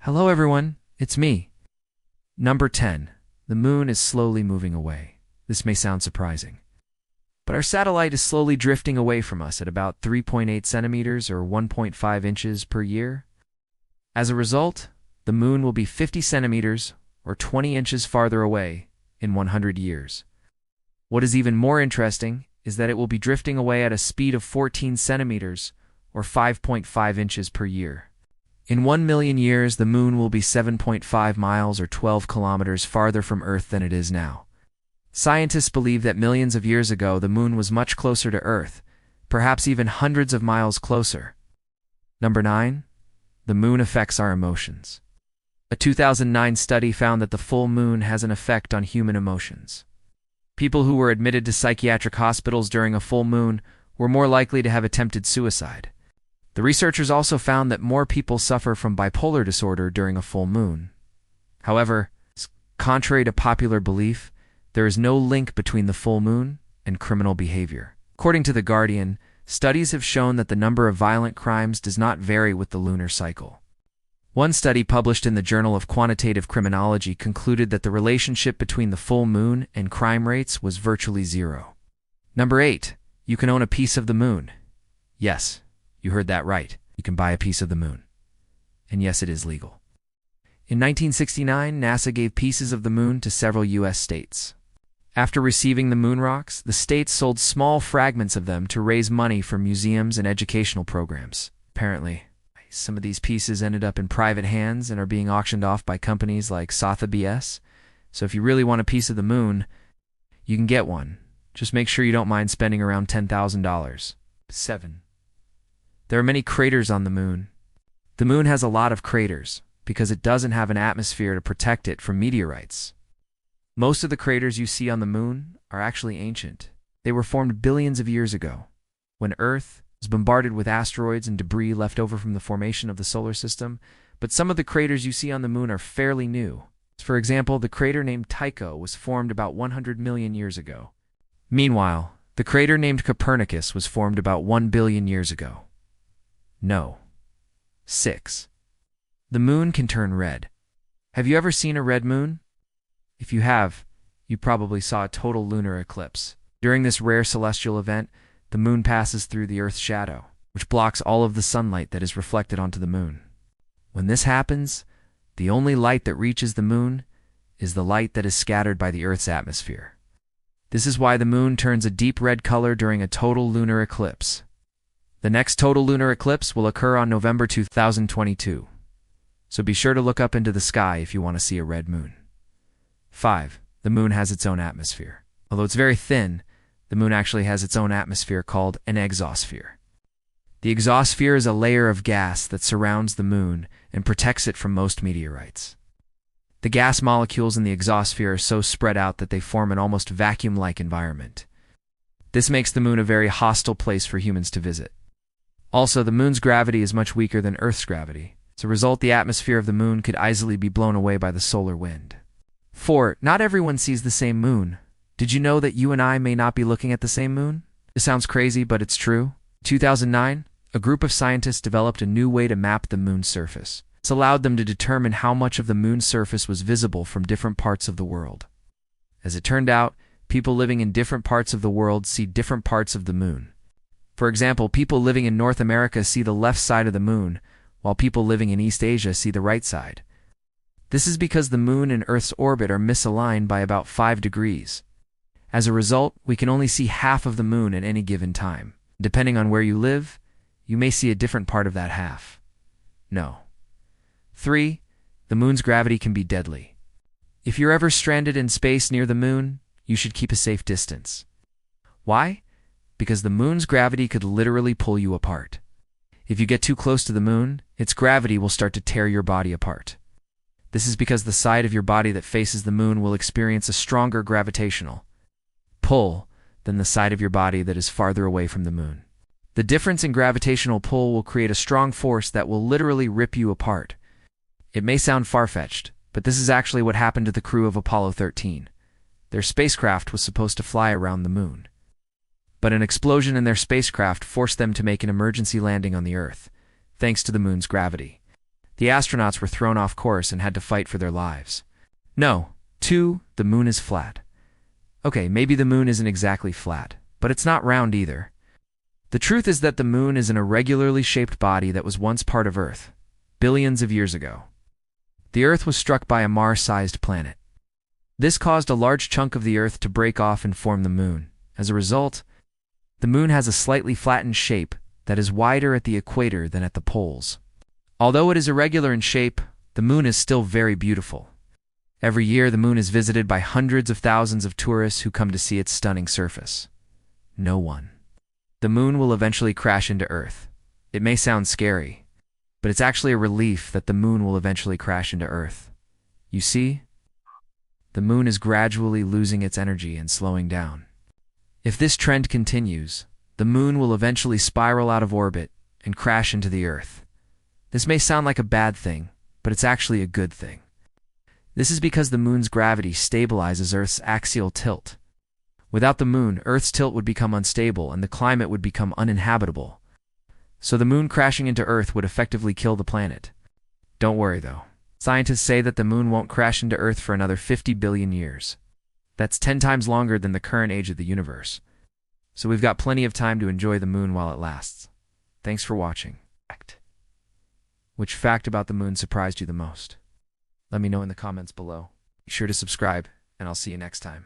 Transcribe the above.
Hello everyone, it's me. Number 10. The moon is slowly moving away. This may sound surprising, but our satellite is slowly drifting away from us at about 3.8 centimeters or 1.5 inches per year. As a result, the moon will be 50 centimeters or 20 inches farther away in 100 years. What is even more interesting is that it will be drifting away at a speed of 14 centimeters or 5.5 inches per year. In 1 million years, the moon will be 7.5 miles or 12 kilometers farther from Earth than it is now. Scientists believe that millions of years ago the moon was much closer to Earth, perhaps even hundreds of miles closer. Number 9. The moon affects our emotions. A 2009 study found that the full moon has an effect on human emotions. People who were admitted to psychiatric hospitals during a full moon were more likely to have attempted suicide. The researchers also found that more people suffer from bipolar disorder during a full moon. However, contrary to popular belief, there is no link between the full moon and criminal behavior. According to The Guardian, studies have shown that the number of violent crimes does not vary with the lunar cycle. One study published in the Journal of Quantitative Criminology concluded that the relationship between the full moon and crime rates was virtually zero. Number 8. You can own a piece of the moon. Yes. You heard that right. You can buy a piece of the moon. And yes, it is legal. In 1969, NASA gave pieces of the moon to several U.S. states. After receiving the moon rocks, the states sold small fragments of them to raise money for museums and educational programs. Apparently, some of these pieces ended up in private hands and are being auctioned off by companies like Sotheby's. So if you really want a piece of the moon, you can get one. Just make sure you don't mind spending around $10,000. 7. There are many craters on the moon. The moon has a lot of craters because it doesn't have an atmosphere to protect it from meteorites. Most of the craters you see on the moon are actually ancient. They were formed billions of years ago, when Earth was bombarded with asteroids and debris left over from the formation of the solar system, but some of the craters you see on the moon are fairly new. For example, the crater named Tycho was formed about 100 million years ago. Meanwhile, the crater named Copernicus was formed about 1 billion years ago. No. 6. The moon can turn red. Have you ever seen a red moon? If you have, you probably saw a total lunar eclipse. During this rare celestial event, the moon passes through the Earth's shadow, which blocks all of the sunlight that is reflected onto the moon. When this happens, the only light that reaches the moon is the light that is scattered by the Earth's atmosphere. This is why the moon turns a deep red color during a total lunar eclipse. The next total lunar eclipse will occur on November 2022, so be sure to look up into the sky if you want to see a red moon. 5. The moon has its own atmosphere. Although it's very thin, the moon actually has its own atmosphere called an exosphere. The exosphere is a layer of gas that surrounds the moon and protects it from most meteorites. The gas molecules in the exosphere are so spread out that they form an almost vacuum-like environment. This makes the moon a very hostile place for humans to visit. Also, the moon's gravity is much weaker than Earth's gravity. As a result, the atmosphere of the moon could easily be blown away by the solar wind. 4. Not everyone sees the same moon. Did you know that you and I may not be looking at the same moon? This sounds crazy, but it's true. In 2009, a group of scientists developed a new way to map the moon's surface. This allowed them to determine how much of the moon's surface was visible from different parts of the world. As it turned out, people living in different parts of the world see different parts of the moon. For example, people living in North America see the left side of the moon, while people living in East Asia see the right side. This is because the moon and Earth's orbit are misaligned by about 5 degrees. As a result, we can only see half of the moon at any given time. Depending on where you live, you may see a different part of that half. No. 3. The moon's gravity can be deadly. If you're ever stranded in space near the moon, you should keep a safe distance. Why? Because the moon's gravity could literally pull you apart. If you get too close to the moon, its gravity will start to tear your body apart. This is because the side of your body that faces the moon will experience a stronger gravitational pull than the side of your body that is farther away from the moon. The difference in gravitational pull will create a strong force that will literally rip you apart. It may sound far-fetched, but this is actually what happened to the crew of Apollo 13. Their spacecraft was supposed to fly around the moon, but an explosion in their spacecraft forced them to make an emergency landing on the Earth, thanks to the moon's gravity. The astronauts were thrown off course and had to fight for their lives. No. 2. The moon is flat. Okay, maybe the moon isn't exactly flat, but it's not round either. The truth is that the moon is an irregularly shaped body that was once part of Earth, billions of years ago. The Earth was struck by a Mars-sized planet. This caused a large chunk of the Earth to break off and form the moon. As a result, the moon has a slightly flattened shape that is wider at the equator than at the poles. Although it is irregular in shape, the moon is still very beautiful. Every year, the moon is visited by hundreds of thousands of tourists who come to see its stunning surface. No one. The moon will eventually crash into Earth. It may sound scary, but it's actually a relief that the moon will eventually crash into Earth. You see? The moon is gradually losing its energy and slowing down. If this trend continues, the moon will eventually spiral out of orbit and crash into the Earth. This may sound like a bad thing, but it's actually a good thing. This is because the moon's gravity stabilizes Earth's axial tilt. Without the moon, Earth's tilt would become unstable and the climate would become uninhabitable. So the moon crashing into Earth would effectively kill the planet. Don't worry though. Scientists say that the moon won't crash into Earth for another 50 billion years. That's 10 times longer than the current age of the universe. So we've got plenty of time to enjoy the moon while it lasts. Thanks for watching. Which fact about the moon surprised you the most? Let me know in the comments below. Be sure to subscribe, and I'll see you next time.